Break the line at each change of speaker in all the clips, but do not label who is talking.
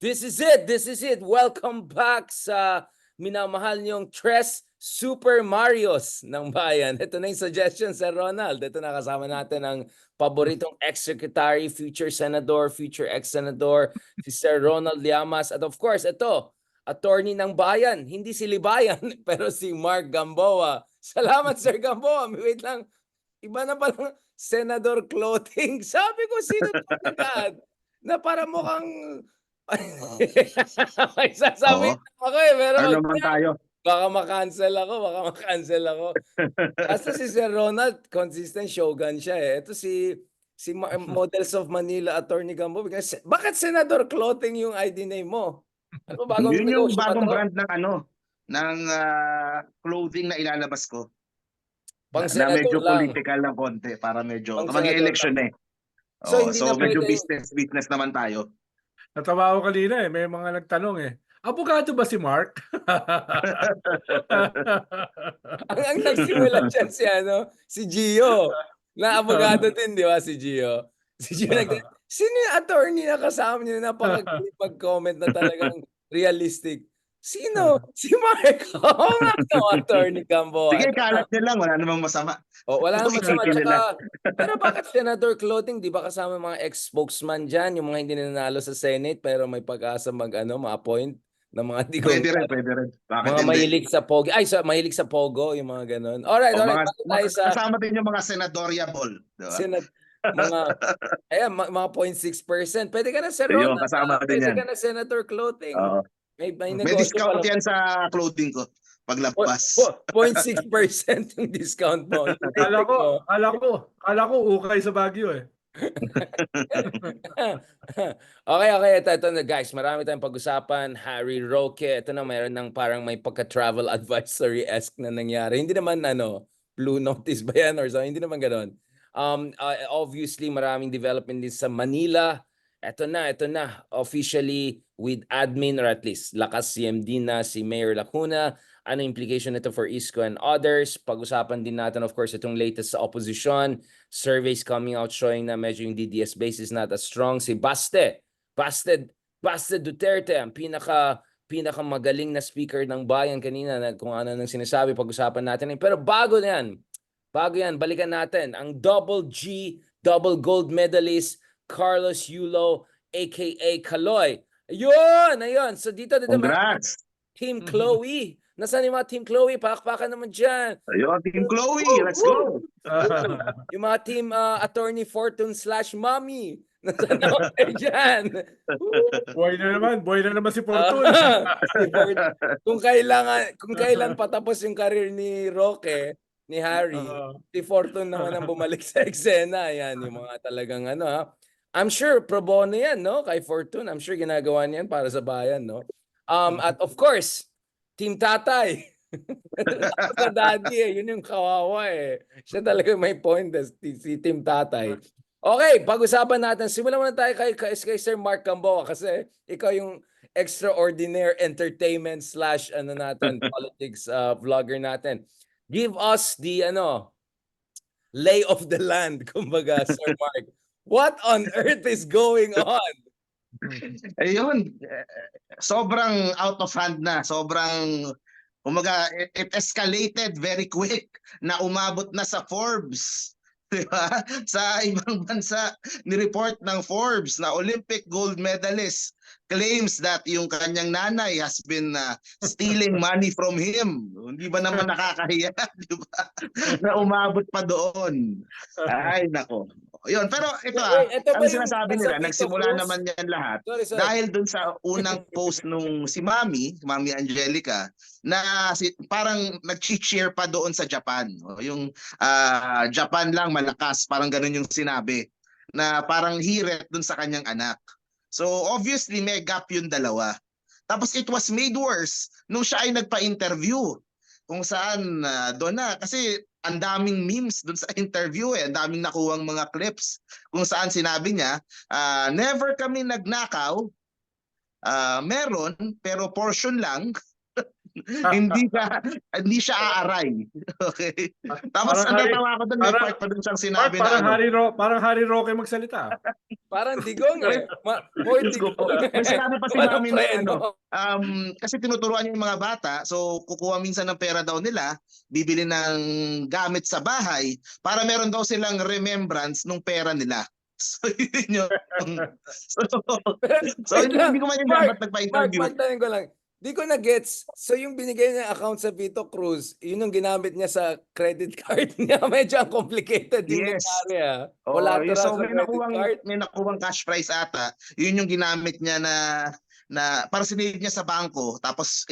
This is it. This is it. Welcome back sa minamahal niyong Tres Super Marios ng bayan. Ito na yung suggestion, Sir Ronald. Ito na kasama natin ang paboritong ex-secretary, future senador, future ex-senador, si Sir Ronald Llamas. At of course, ito, attorney ng bayan. Hindi si Libayan, pero si Mark Gamboa. Salamat, Sir Gamboa. Wait lang. Iba na palang senador clothing. Sabi ko, sino ito agad? Na para mukhang... May sasabihin
Oo.
ako pero
Ano
wag
naman
na.
tayo?
Baka makancel ako. Basta si Sir Ronald, consistent shogun siya eh. Ito si Models of Manila Attorney Gambo. Bakit Senador Clothing yung ID name mo? Ano bagong
Yun yung
negosyo ba
bagong
to?
brand ng clothing na ilalabas ko.
Pang
Na
senador
medyo
lang.
political ng konti para medyo
Pang senador
mag-election
lang.
eh.
So,
Oh,
hindi
so
na
medyo
pwede.
business naman tayo.
Natawa ko kanina eh. May mga nagtanong eh. Abogado ba si Mark?
Ang nagsimula dyan si Gio. Na abogado din, di ba, si Gio? Si Gio sino yung attorney na kasama niyo na mag-comment na talagang realistic? Sino? Si Mark. Oo nga, attorney Gamboa.
Sige, kalat nyo lang. Wala namang masama.
Wala namang masama.
Iisipin nila.
Pero bakit Senador Clothing? Di ba kasama mga ex-spokesman dyan? Yung mga hindi nanalo sa Senate pero may pag-asa ma-appoint ng mga di
Pwede rin. Bakit
mga
hindi?
mahilig sa Pogo. Mahilig sa Pogo, yung mga ganun. Alright. Tayo sa
Kasama din yung mga senatoriable. Diba?
mga 0.6%. Pwede ka na, Sir
Yung
Ronald.
kasama din
Pwede
yan.
ka na Senator Clothing.
Oo.
May
May
negosyo
discount
pala.
yan sa clothing ko. Paglabas.
0.6% yung discount mo.
Kala ko ukay sa Baguio eh.
Okay. Ito na guys. Marami tayong pag-usapan. Harry Roque. Ito na, mayroon ng parang may pagka-travel advisory-esque na nangyari. Hindi naman blue notice ba yan or something? Hindi naman gano'n. Obviously, maraming development din sa Manila. Ito na. Officially with admin or at least lakas CMD na si Mayor Lacuna. Ano implication nito for Isko and others? Pag-usapan din natin, of course, itong latest sa opposition. Surveys coming out showing na medyo yung DDS base is not as strong. Si Baste Duterte, ang pinakamagaling na speaker ng bayan kanina na kung ano nang sinasabi, pag-usapan natin. Pero bago yan, balikan natin ang double gold medalist Carlos Yulo, aka Kaloy. Ayun. So dito
Congrats!
Team Chloe. Nasaan yung mga Team Chloe? Pakpakan naman dyan.
Ayun, Team Chloe. Let's go!
Yung mga Team Attorney Fortune /Mommy. Nasaan naman kayo dyan?
Buhay na naman si Fortune.
Kung kailan patapos yung career ni Roque, ni Harry, si Fortune naman ang bumalik sa eksena. Yan, yung mga talagang I'm sure pro bono yan, no? Kay Fortune, I'm sure ginagawa niyan para sa bayan, no? At of course, Team Tatay. Sa daddy yun yung kawawa eh. Siya talaga may point si Team Tatay. Okay, pag-usapan natin. Simulan muna tayo kay Sir Mark Gamboa kasi ikaw yung extraordinary entertainment / politics vlogger natin. Give us the lay of the land, kumbaga, Sir Mark. What on earth is going on?
Ayun, sobrang out of hand na. Sobrang, it escalated very quick na umabot na sa Forbes. Diba? Sa ibang bansa, ni-report ng Forbes na Olympic gold medalist claims that yung kanyang nanay has been stealing money from him. Hindi ba naman nakakahiya? Diba? Na umabot pa doon. Ay, nako. Yun, pero ito ang sinasabi nila, nagsimula naman yan lahat dahil dun sa unang post nung si Mami Angelica, na parang nag-cheer pa doon sa Japan. Yung Japan lang malakas, parang ganun yung sinabi, na parang hirit dun sa kanyang anak. So obviously may gap yung dalawa. Tapos it was made worse nung siya ay nagpa-interview kung saan doon na, kasi ang daming memes doon sa interview ang daming nakuhang mga clips kung saan sinabi niya, never kami nagnakaw, meron pero portion lang. hindi siya aaray. Okay? Tapos
Parang
ang
Harry,
natawa ko doon, may
parang,
part pa doon siyang
Mark,
sinabi na
parang
ano,
Parang Harry Roque magsalita.
Parang digong eh. More
Diyos ko po.
digong
May
eh.
sinabi pa si
Walang
Mami na
preno.
kasi tinuturuan niya yung mga bata, so kukuha minsan ng pera daw nila, bibili ng gamit sa bahay para meron daw silang remembrance nung pera nila. So yun yung so, so
Wait lang.
hindi ko maintindihan ba't nagpa-interview.
Mark, tanong ko lang. Di ko na-gets. So yung binigay niya account sa Vito Cruz, yun yung ginamit niya sa credit card niya. Medyo ang complicated yung
Yes.
nangyari ah.
So
Collateral sa credit card.
may nakuwang cash prize ata. Yun yung ginamit niya na para sinilid niya sa bangko, tapos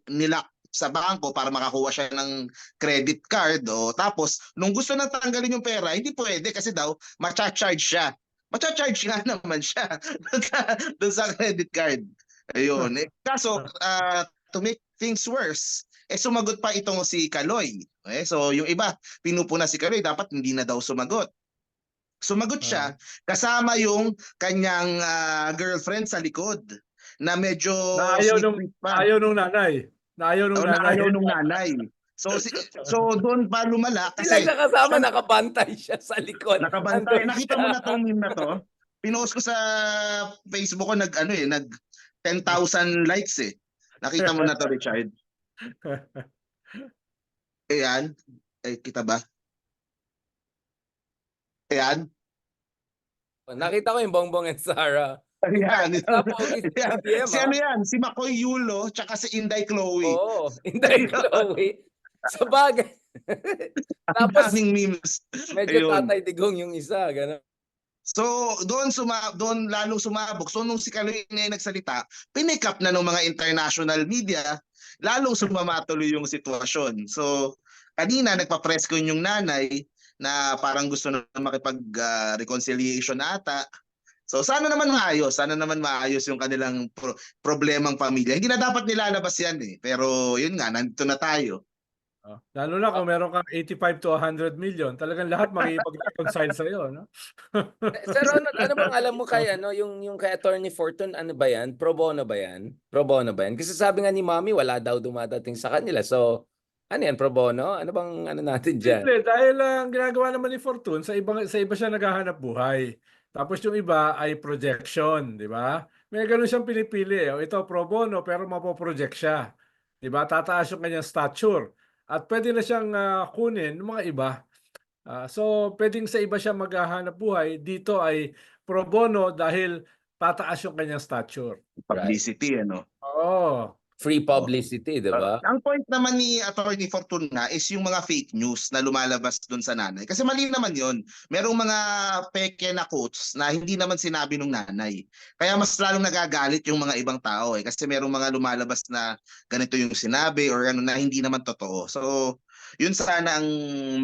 nilock sa bangko para makakuha siya ng credit card. Tapos nung gusto nang tanggalin yung pera, hindi pwede kasi daw macha-charge siya. Macha-charge nga naman siya doon sa credit card. Ayun. Kaso to make things worse, sumagot pa itong si Kaloy. Okay? So yung iba, pinupuna si Kaloy, dapat hindi na daw sumagot. Sumagot siya kasama yung kanyang girlfriend sa likod na medyo sweet pa.
Ayaw nung nanay. Ayaw
nung nanay. So doon pa lumala
Sila
kasi
nakasama, nakabantay siya sa likod.
nakabantay.
Andun
Nakita
siya.
mo na tong meme na to? Pinost ko sa Facebook ko, nag 10,000 likes eh. Nakita mo na to, Richard? Ayan. Kita ba? Ayan.
Nakita ko yung Bongbong and Sarah.
Ayan.
Ayan.
Si ano yan? Si Makoy Yulo tsaka si Inday Chloe.
Oo, Inday Chloe. Sa bagay.
Ang
Tapos,
daming memes.
medyo
Ayun.
Tatay Digong yung isa. Gano'n.
So, doon lalong sumabog. So, nung si Kaloy na nagsalita, pinick up na ng mga international media, lalong sumama tuloy yung sitwasyon. So, kanina nagpa-press con yung nanay na parang gusto na makipag-reconciliation ata. So, sana naman maayos yung kanilang problemang pamilya. Hindi na dapat nilalabas yan eh. Pero, yun nga, nandito na tayo.
Lalo na kung meron kang 85 to 100 million, talagang lahat makikipag-reconcile sa iyo, no?
Sir Ronald, ano bang alam mo kay yung kay Attorney Fortune, ano ba yan? Pro bono ba yan? Pro bono ba yan? Kasi sabi nga ni Mami, wala daw dumadating sa kanila. So, ano yan, pro bono? Ano bang natin diyan?
Simple, dahil ang ginagawa naman ni Fortune, sa iba siya naghahanap buhay. Tapos yung iba ay projection, di ba? May ganun siyang pinipili. Ito pro bono pero mapoproject siya. Di ba? Tataas yung kanyang stature. At pwede na siyang kunin ng mga iba. So pwedeng sa iba siya maghahanap buhay. Dito ay pro bono dahil tataas yung kanyang stature.
Publicity, ano?
Oo.
Free publicity, di ba?
Ang point naman ni Attorney Fortuna is yung mga fake news na lumalabas doon sa nanay. Kasi mali naman yon. Merong mga peke na quotes na hindi naman sinabi nung nanay. Kaya mas lalong nagagalit yung mga ibang tao eh. Kasi merong mga lumalabas na ganito yung sinabi or ano na hindi naman totoo. So, yun sana ang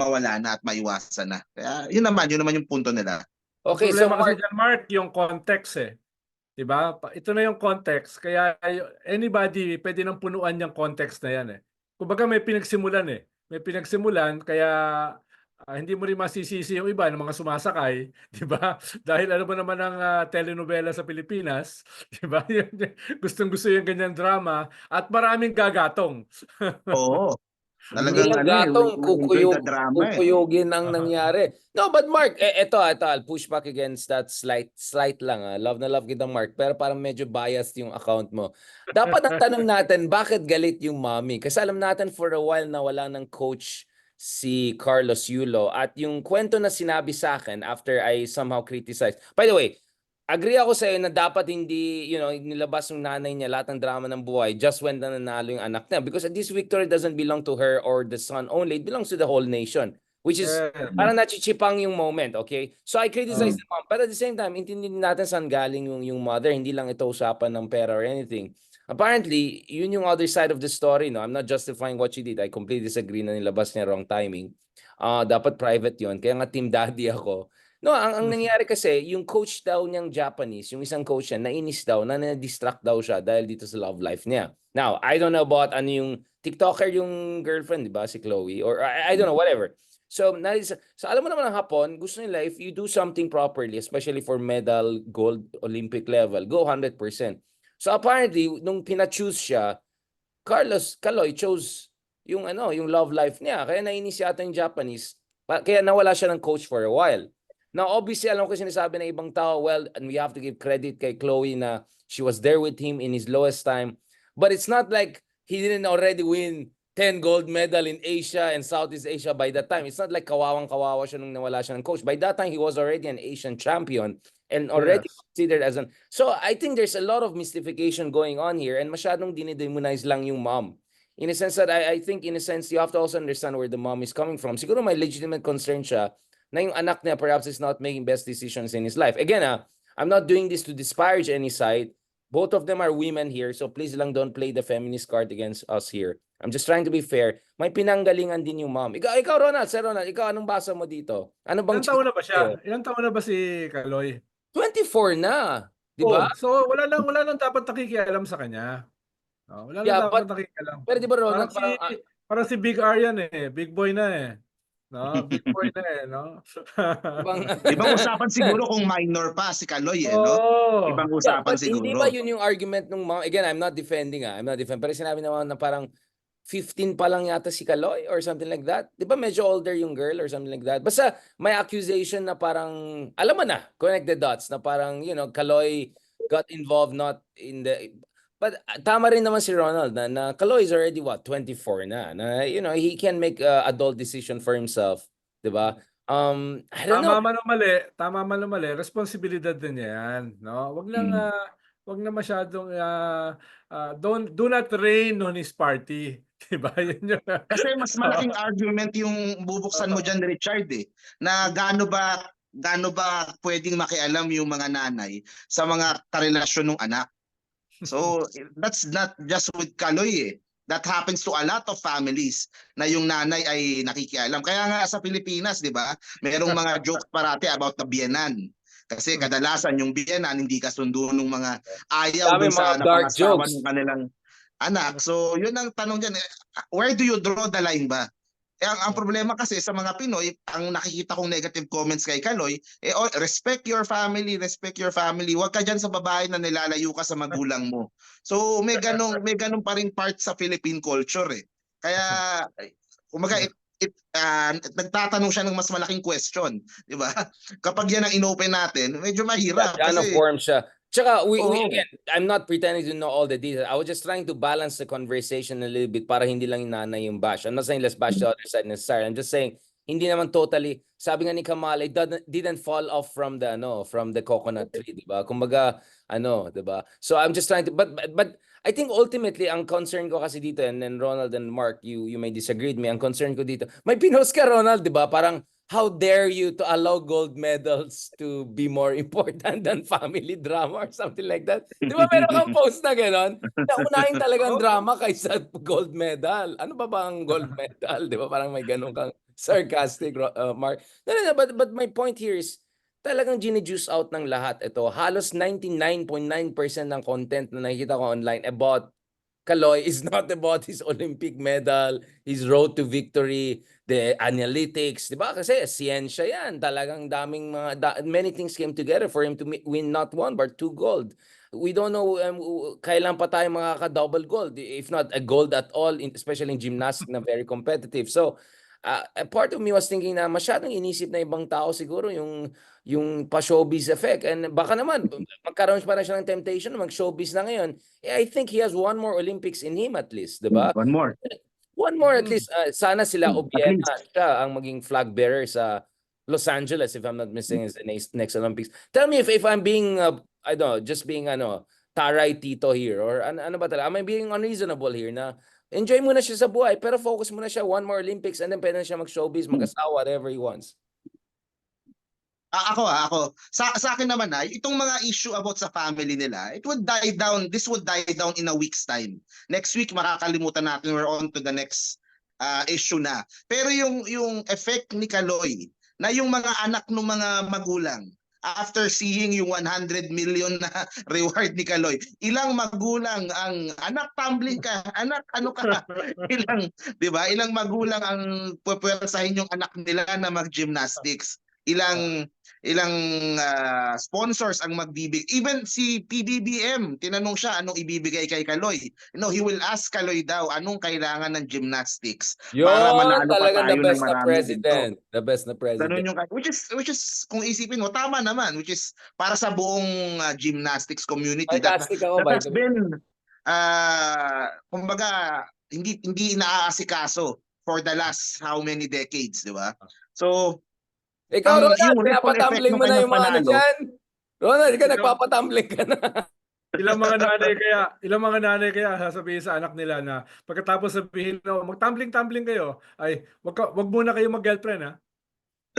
mawala na at maiwasan na. Kaya yun naman yung punto nila.
Okay, so
Problema kasi dyan, Mark, yung context eh. Diba? Ito na yung context. Kaya anybody pwede nang punuan yung context na yan eh. Kumbaga may pinagsimulan eh. May pinagsimulan kaya hindi mo rin masisisi yung iba ng mga sumasakay, 'di ba? Dahil ano ba naman ang telenovela sa Pilipinas, 'di ba? Gustong-gusto yung ganyan drama at maraming gagatong.
Oo.
Hindi lang gatong, kukuyugin ang nangyari. No, but Mark, ito, I'll push back against that slight lang. Love na love kita, Mark, pero parang medyo biased yung account mo. Dapat ang tanong natin, bakit galit yung mommy? Kasi alam natin for a while na wala ng coach si Carlos Yulo. At yung kwento na sinabi sa akin after I somehow criticized. By the way, agree ako sa iyo na dapat hindi, nilabas ng nanay niya lahat ng drama ng buhay just when nanalo yung anak niya. Because this victory doesn't belong to her or the son only. It belongs to the whole nation. Which is, parang nachichipang yung moment, okay? So I criticize the mom. But at the same time, intindihin natin saan galing yung mother. Hindi lang ito usapan ng pera or anything. Apparently, yun yung other side of the story. No? I'm not justifying what she did. I completely disagree na nilabas niya wrong timing. Dapat private yun. Kaya nga team daddy ako. No, ang nangyari kasi, yung coach daw niyang Japanese, yung isang coach niya, nainis daw, na-distract daw siya dahil dito sa love life niya. Now, I don't know about ano yung TikToker yung girlfriend, di ba? Si Chloe. Or I don't know, whatever. So alam mo naman ang Hapon, gusto nila if you do something properly, especially for medal, gold, Olympic level, go 100%. So apparently, nung pina-choose siya, Kaloy chose yung yung love life niya. Kaya nainis yata yung Japanese. Kaya nawala siya ng coach for a while. Now, obviously, alam ko sinasabi ng ibang tao, well, and we have to give credit kay Chloe na she was there with him in his lowest time. But it's not like he didn't already win 10 gold medal in Asia and Southeast Asia by that time. It's not like kawawang-kawawa siya nung nawala siya ng coach. By that time, he was already an Asian champion and already
Yes.
considered as an... So, I think there's a lot of mystification going on here and masyadong dinidemonize lang yung mom. In a sense that I think, in a sense, you have to also understand where the mom is coming from. Siguro may legitimate concern siya na yung anak niya perhaps is not making best decisions in his life. Again, I'm not doing this to disparage any side. Both of them are women here, so please lang don't play the feminist card against us here. I'm just trying to be fair. May pinanggalingan din yung mom. Ikaw Ronald, Sir Ronald, ikaw anong basa mo dito? Ano bang
Ilang taon na ba
sa'yo?
siya? Ilang taon na ba si Kaloy?
24 na, di ba?
So wala lang dapat nakikialam sa kanya. Wala lang
Yeah,
dapat
but
nakikialam.
pero di ba
Parang
Ronald,
parang si Big R yan Big boy na No, big boy na no.
ibang
Ibang usapan siguro kung minor pa si Kaloy no?
Oh.
Ibang
Yeah,
usapan
but hindi
siguro.
ba yun yung argument nung mom? Again, I'm not defending. Pero sinabi naman na parang 15 pa lang yata si Kaloy or something like that. Di ba medyo older yung girl or something like that? Basta may accusation na parang, alam mo na, connect the dots, na parang, Kaloy got involved not in the... But tama rin naman si Ronald na Kaloy is already 24 na he can make adult decision for himself, 'di ba? I don't know.
Tama man o mali, responsibilidad din niya 'yan, no? Wag na masyadong do not rain on his party, 'di ba? Yun yung
Kasi mas malaking argument yung bubuksan mo diyan, Richard na gaano ba pwedeng makialam yung mga nanay sa mga karelasyon ng anak. So that's not just with Kaloy That happens to a lot of families na yung nanay ay nakikialam. Kaya nga sa Pilipinas, di ba, merong mga jokes parati about the biyenan. Kasi kadalasan yung biyenan hindi kasundo ng mga ayaw
Dami
dun sa
mga dark
napangasawa
jokes.
ng kanilang anak. So yun ang tanong dyan. Where do you draw the line ba? Ang problema kasi sa mga Pinoy, ang nakikita kong negative comments kay Kaloy, respect your family, respect your family. Huwag ka dyan sa babae na nilalayo ka sa magulang mo. So may ganong pa rin part sa Philippine culture Kaya kumaga nagtatanong siya ng mas malaking question, di ba? Kapag yan ang inopen natin, medyo mahirap
Kasi
kasi
form siya. Tsaka, again, I'm not pretending to know all the details. I was just trying to balance the conversation a little bit para hindi lang yung nanay yung bash. I'm not saying let's bash the other side necessarily. I'm just saying, hindi naman totally, sabi nga ni Kamal, it didn't fall off from the coconut tree, di ba? Kumbaga, di ba? So I'm just trying to, but I think ultimately, ang concern ko kasi dito, and then Ronald and Mark, you may disagree with me, ang concern ko dito, may pinost ka, Ronald, di ba? Parang, how dare you to allow gold medals to be more important than family drama or something like that? Di ba meron kang post na gano'n? Naunahin talagang drama kaysa gold medal. Ano ba ang gold medal? Di ba parang may gano'n kang sarcastic, Mark? No, but my point here is, talagang gine-juice out ng lahat ito. Halos 99.9% ng content na nakikita ko online about Kaloy is not about his Olympic medal, his road to victory, the analytics, di ba? Kasi siyensya yan. Talagang daming many things came together for him to win not 1 but 2 gold. We don't know kailan pa tayo makaka-double gold, if not a gold at all, especially in gymnastics na very competitive. So, a part of me was thinking na masyadong inisip na ibang tao siguro yung pa-showbiz effect. And baka naman, magkaroon pa na siya ng temptation na mag-showbiz na ngayon. I think he has 1 more Olympics in him at least, di ba?
One more.
1 more at least. Sana sila
At
Obiena
least.
siya ang maging flag bearer sa Los Angeles, if I'm not mistaken, is the next Olympics. Tell me if I'm being, I don't know, just being taray tito here, or ano ba talaga? Am I being unreasonable here na enjoy muna siya sa buhay, pero focus muna siya 1 more Olympics and then pwede na siya mag-showbiz, mag-asawa, whatever he wants.
Ako. Sa akin naman itong mga issue about sa family nila, this would die down in a week's time. Next week makakalimutan natin, we're on to the next issue na. Pero yung effect ni Kaloy na yung mga anak ng mga magulang after seeing yung 100 million na reward ni Kaloy, ilang magulang ang anak, tumbling ka, anak ano ka, di ba? Ilang magulang ang pupwersahin yung anak nila na mag-gymnastics. Ilang sponsors ang magbibigay. Even si PBBM, tinanong siya anong ibibigay kay Kaloy. He will ask Kaloy daw anong kailangan ng gymnastics para
Yun,
manalo pa
talaga the
tayo ng
best na
maraming ginto.
president. The best na
Ganun
president.
yung which is kung isipin mo tama naman, which is para sa buong gymnastics community that
Fantastic ako, by
has
the way.
been kumbaga hindi naaasikaso for the last how many decades, di ba? So
Ikaw, Ronald,
yung ripple effect
pinapatumbling
ng
mo na
kanyang
yung mga ano
panalo.
dyan. Ronald, ikaw
Ikaw-
nagpapatumbling ka na.
Ilang mga nanay kaya sasabihin sa anak nila na pagkatapos sabihin no, mag-tumbling kayo, ay wag muna kayo mag-girlfriend ha.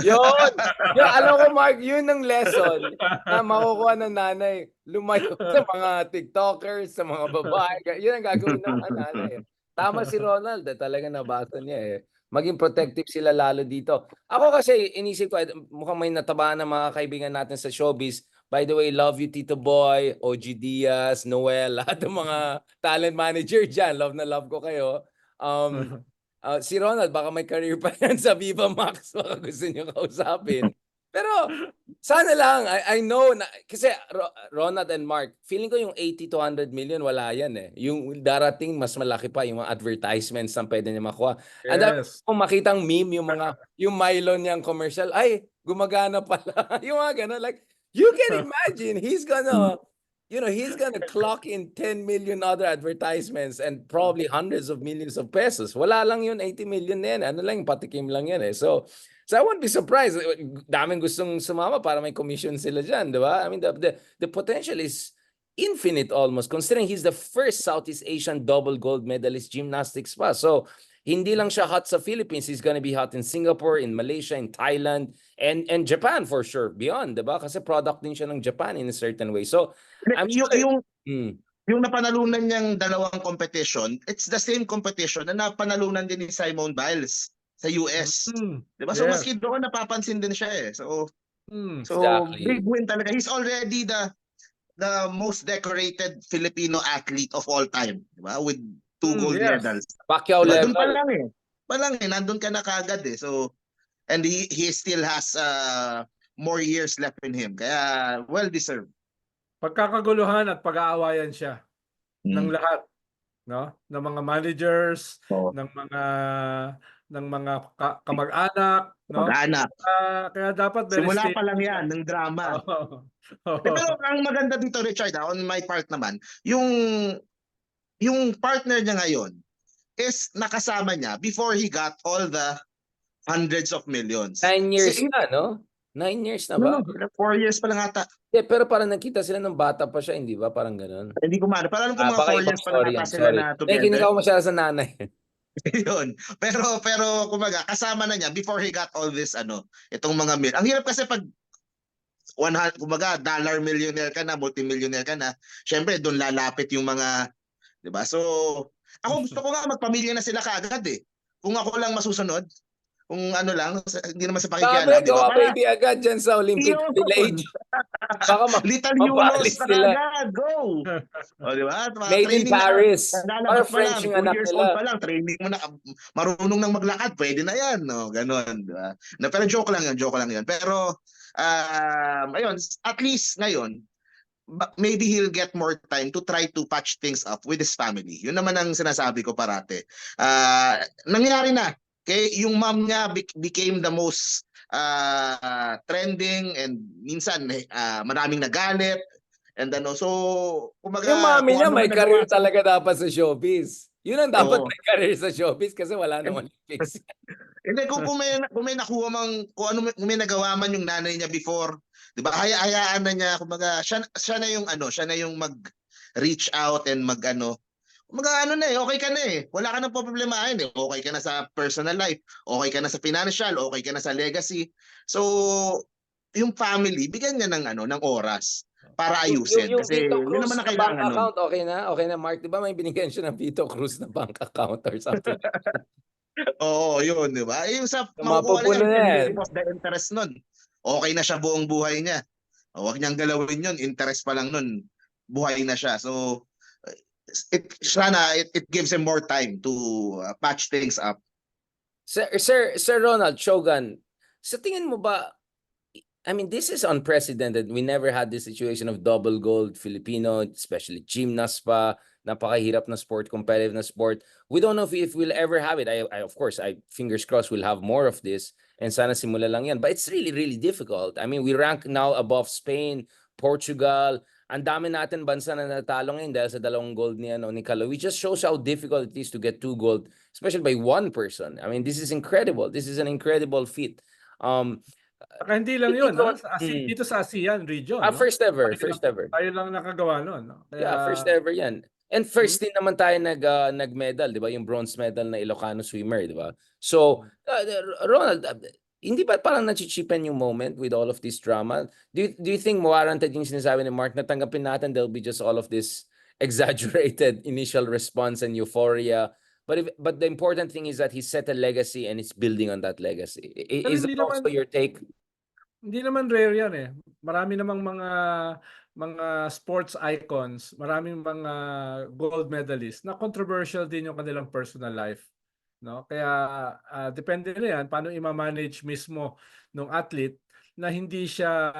Yun! Yun, alam ko, Mark, yun ang lesson na makukuha ng nanay. Lumayo sa mga TikTokers, sa mga babae. Yun ang gagawin ng mga nanay. Tama si Ronald, talaga nabasa niya eh. Maging protective sila lalo dito. Ako kasi, inisip ko, mukhang may natabaan ng mga kaibigan natin sa showbiz. By the way, love you, Tito Boy, OG Diaz, Noel, lahat ng mga talent manager dyan. Love na love ko kayo. Si Ronald, baka may career pa yan sa Viva Max. Baka gusto niyo kausapin. Pero, sana lang. I know, na, kasi Ronald and Mark, feeling ko yung 80 to 100 million, wala yan eh. Yung darating, mas malaki pa yung mga advertisements na pwede niya makuha. And
Yes.
kung makitang meme, yung Milo niyang commercial, ay, gumagana pala. Yung mga gano'n, like, you can imagine, he's gonna clock in 10 million other advertisements and probably hundreds of millions of pesos. Wala lang yun, 80 million na yan. Ano lang, patikim lang yan eh. So I won't be surprised. Daming gustong sumama para may commission sila dyan, di ba? I mean, the potential is infinite almost, considering he's the first Southeast Asian double gold medalist gymnastics pa. So, hindi lang siya hot sa Philippines, he's gonna be hot in Singapore, in Malaysia, in Thailand, and Japan for sure, beyond, di ba? Kasi product din siya ng Japan in a certain way. So, I'm sure...
Yung napanalunan niyang dalawang competition, it's the same competition na napanalunan din ni Simone Biles sa US. Diba? So
Yes.
maski doon napapansin din siya eh. So
Exactly.
big win talaga. He's already the most decorated Filipino athlete of all time, diba? With 2 gold
Yes.
medals.
Pacquiao
Diba?
level.
Doon pa lang eh. Nandun ka na kagad eh. So and he still has more years left in him. Kaya well deserved.
Pagkakaguluhan at pag-aawayan siya ng lahat, no? Ng mga managers,
Oo.
ng mga kamag-anak, no?
Mag-anak.
Kaya dapat very
Simula
stable
pa lang
siya.
yan ng drama.
Oo.
Pero ang maganda dito, Richard, on my part naman, yung partner niya ngayon is nakasama niya before he got all the hundreds of millions.
9 years
Si-
na, no? 9 years na ba?
4 years pa lang ata.
Pero parang nakita sila ng bata pa siya, hindi ba? Parang ganun.
Hindi ko maano. Parang alam ko mga
Baka
4
ibang
years pa lang
story
ata
yan,
sila
sorry.
na
Nakikinig
together.
ako masyado sa nanay.
Yun. Pero kumbaga, kasama na niya before he got all this, itong mga mil. Ang hirap kasi pag kumbaga, dollar millionaire ka na, multimillionaire ka na, syempre doon lalapit yung mga, di ba? So, ako gusto ko nga magpamilya na sila kaagad eh. Kung ako lang masusunod, kung hindi naman sa
Sabi,
pakikialam, di ba?
gawa baby agad dyan sa Olympic
Yun.
Village. Baka
Little
mapalis
Euros na
sila.
agad, go! O, di ba?
Made in Paris.
Lalabas
Para
pa
French
lang,
yung
2
anak
years
nila.
old pa lang, training mo na, marunong nang maglakad, pwede na yan, no? Ganon, di ba? Pero joke lang yun. Pero, ayun, at least ngayon, maybe he'll get more time to try to patch things up with his family. Yun naman ang sinasabi ko parate. Nangyari na. Okay, yung mom niya became the most trending and minsan maraming nagalit. And so kumbaga,
Yung mami niya
kung ano
may
man
career
nagawa-
talaga dapat sa showbiz. Yun ang dapat
Oo.
may career sa showbiz kasi wala nang Olympics.
Hindi, kung may nakuha man, kung may nagawa man yung nanay niya before, 'di ba? Hayaan na niya, kumbaga, siya na yung mag-reach out and kumbaga okay ka na eh. Wala ka nang problemahin eh. Okay ka na sa personal life, okay ka na sa financial, okay ka na sa legacy. So, yung family, bigyan niya ng oras para ayusin.
Yung
Kasi
Vito
yun
Cruz
naman
na
ang
bank
kailangan nun.
account, okay na? Okay na, Mark. Di ba may binigyan siya ng Vito Cruz na bank account or something?
Oo, yun, di ba? Yung sa
Mapupuno
makukuha
na
niya,
yan.
of the interest nun. Okay na siya buong buhay niya. Huwag niyang galawin yun. Interest pa lang nun. Buhay na siya. So, it gives him more time to patch things up.
Sir Ronald Shogun, sa tingin mo ba I mean, this is unprecedented. We never had this situation of double gold Filipino, especially gymnast pa, napakahirap na sport, competitive na sport. We don't know if we'll ever have it. Of course, fingers crossed we'll have more of this, and sana simula lang yan. But it's really, really difficult. I mean, we rank now above Spain, Portugal. Ang dami natin bansa na natalo ngayon dahil sa 2 gold ni Calo. It just shows how difficult it is to get 2 gold, especially by one person. I mean, this is incredible. This is an incredible feat.
Saka hindi lang yun, no? Dito sa ASEAN region, no?
First ever, first ever.
Tayo lang nakagawa nun, no?
Yeah, first ever yan. And first din naman tayo nag-medal, di ba? Yung bronze medal na Ilocano swimmer, di ba? So, Ronald, hindi ba parang nachichipen yung moment with all of this drama? Do you think warranted yung sinasabi ni Mark na tanggapin natin there'll be just all of this exaggerated initial response and euphoria? But the important thing is that he set a legacy and it's building on that legacy. Is that also your take?
Hindi naman rare yan eh. Marami namang mga sports icons, maraming mga gold medalists na controversial din yung kanilang personal life, no? Kaya depende na yan paano i-manage mismo ng athlete na hindi siya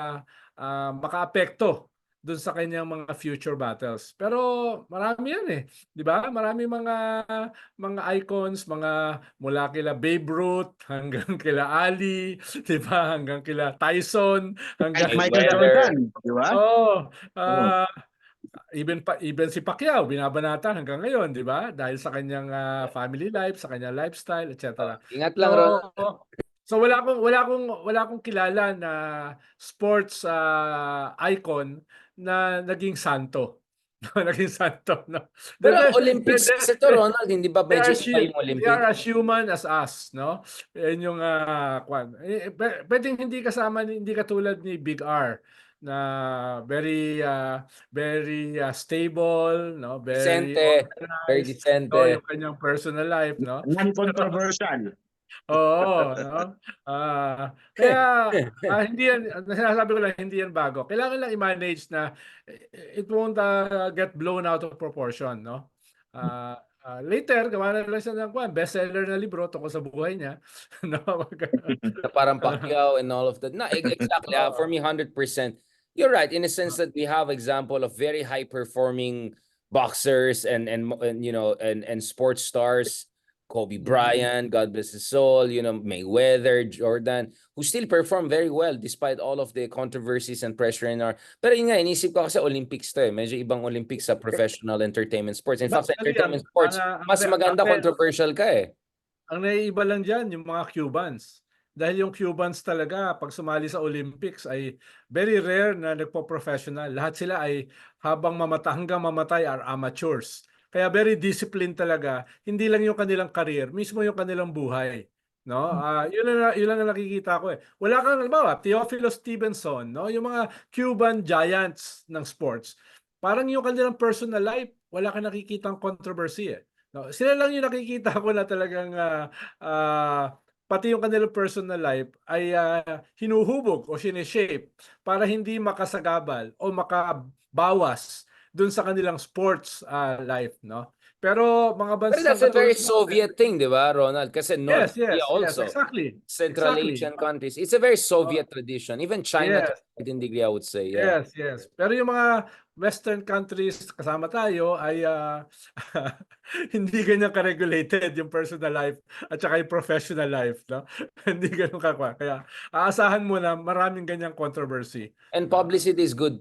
makaapekto dun sa kanyang mga future battles. Pero marami yan eh, 'di ba? Marami mga icons, mga mula kila Babe Ruth hanggang kila Ali, 'di ba? Hanggang kila Tyson, hanggang
Michael Jordan, di ba?
Even si Pacquiao binabanatan hanggang ngayon, 'di ba? Dahil sa kanyang family life, sa kanyang lifestyle, etc.
Ingat lang, Ron.
So wala akong kilala na sports icon na naging santo. Naging santo, no?
Pero Olympics kasi ito, Ronald, hindi ba medyo iba yung Olympics?
They are as human as us, no? Yan yung pwedeng hindi katulad ni Big R na very stable, no? Very
decente.
no? Yung kanyang personal life, no?
Non-controversial.
Oo, no? Kaya hindi yan, sinasabi ko lang, hindi yan bago. Kailangan lang i-manage na it won't get blown out of proportion, no? Later, gawa na lang siya ng bestseller na libro tungkol sa buhay niya. No?
Parang Pacquiao and all of that. No, exactly. For me, 100%. You're right in a sense that we have example of very high performing boxers and you know and sports stars. Kobe Bryant, God bless his soul, you know, Mayweather, Jordan, who still perform very well despite all of the controversies and pressure in our... Pero yun nga, inisip ko kasi Olympics to eh. Medyo ibang Olympics sa professional entertainment sports. In fact, sa entertainment sports, mas maganda controversial ka eh.
Ang naiiba lang dyan, yung mga Cubans. Dahil yung Cubans talaga, pag sumali sa Olympics, ay very rare na nagpo-professional. Lahat sila ay hanggang mamatay are amateurs. Kaya very disciplined talaga. Hindi lang yung kanilang career, mismo yung kanilang buhay, no? Yun lang na nakikita ko eh. Wala kang halimbawa, Teofilo Stevenson, no? Yung mga Cuban giants ng sports. Parang yung kanilang personal life, wala kang nakikitang controversy eh. No? Sila lang yung nakikita ko na talagang pati yung kanilang personal life ay hinuhubog o sineshape para hindi makasagabal o makabawas dun sa kanilang sports life, no? Pero mga bansa...
But that's a very Soviet thing, di ba, Ronald? Kasi North Korea also.
Yes, exactly.
Central Asian countries. It's a very Soviet tradition. Even China to a certain degree, I would say. Yeah.
Yes. Pero yung mga Western countries, kasama tayo, ay hindi ganyan ka-regulated yung personal life at saka yung professional life, no? Hindi ganun kakwa. Kaya aasahan mo na maraming ganyang controversy.
And publicity is good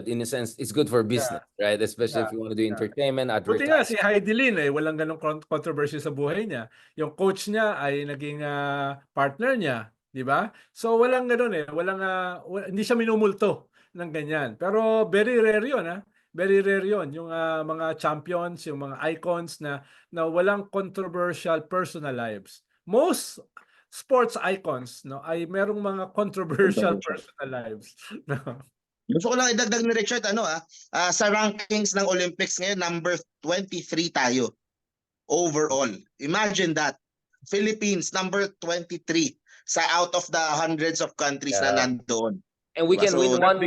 in a sense. It's good for business, right? Especially if you want to do entertainment, advertising.
Buti nga si Heidi Lin walang ganong controversy sa buhay niya. Yung coach niya ay naging partner niya, di ba? So walang ganon hindi siya minumulto ng ganyan. Pero very rare yun, Very rare yun. Yung mga champions, yung mga icons na walang controversial personal lives. Most sports icons, no, ay merong mga controversial personal lives. No?
Gusto ko lang idagdag ni Richard, sa rankings ng Olympics ngayon, number 23 tayo overall. Imagine that. Philippines, number 23 sa out of the hundreds of countries na nandoon.
And we can win one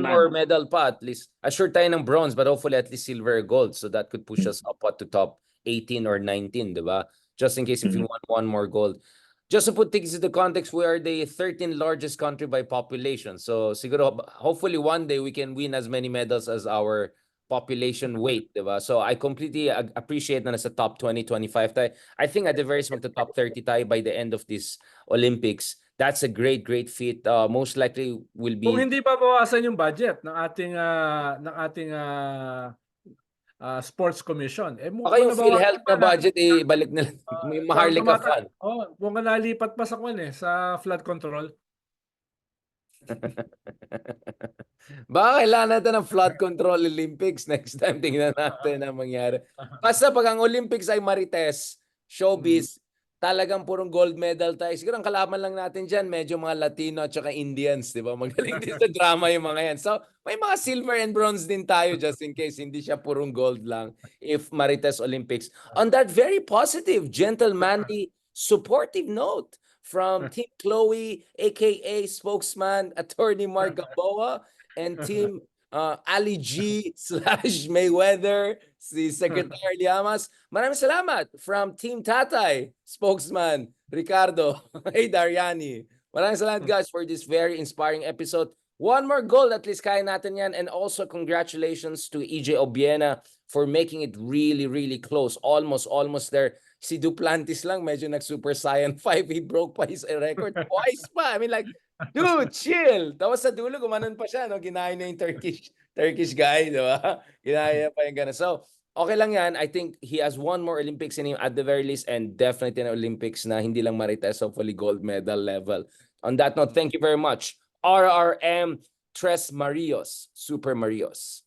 more medal pa at least. Assured tayo ng bronze, but hopefully at least silver or gold. So that could push us up to top 18 or 19, di ba? Just in case if we want one more gold. just to put things into context, we are the 13th largest country by population. So siguro, hopefully one day we can win as many medals as our population weight, diba? So I completely appreciate na nasa top 20, 25 tayo. I think at the very least magta-top 30 tayo by the end of this Olympics. That's a great feat. Most likely will
Kung
be
hindi pa bawasan yung budget ng ating sports commission,
baka yung PhilHealth na budget ibalik nila may Maharlika Fund.
Kung nalipat pa sa sa flood control.
Baka kailangan natin ng flood control Olympics next time. Tingnan natin ang mangyari. Basta pag ang Olympics ay marites, showbiz, talagang purong gold medal tayo. Siguro ang kalaban lang natin dyan, medyo mga Latino at saka Indians, di ba? Magaling din sa drama yung mga yan. So, may mga silver and bronze din tayo just in case hindi siya purong gold lang if marites Olympics. On that very positive, gentlemanly, supportive note, from Team Chloe, aka spokesman Attorney Mark Gamboa, and Team Ali G / Mayweather, si Secretary Llamas. Maraming salamat from Team Tatay, spokesman Ricardo. Hey Dariani. Maraming salamat guys for this very inspiring episode. One more goal, at least kaya natin yan. And also congratulations to EJ Obiena for making it really close. Almost there. Si Duplantis lang medyo nag-Super Saiyan 5. He broke pa his record twice pa. I mean like, dude, chill. Tapos sa dulo, gumanon pa siya. No? Ginaya na yung Turkish guy. Di ba? Ginaya pa yung gano'n. So, okay lang yan. I think he has one more Olympics in him at the very least and definitely an Olympics na hindi lang marites, hopefully gold medal level. On that note, thank you very much. RRM Tres Marios, Super Marios.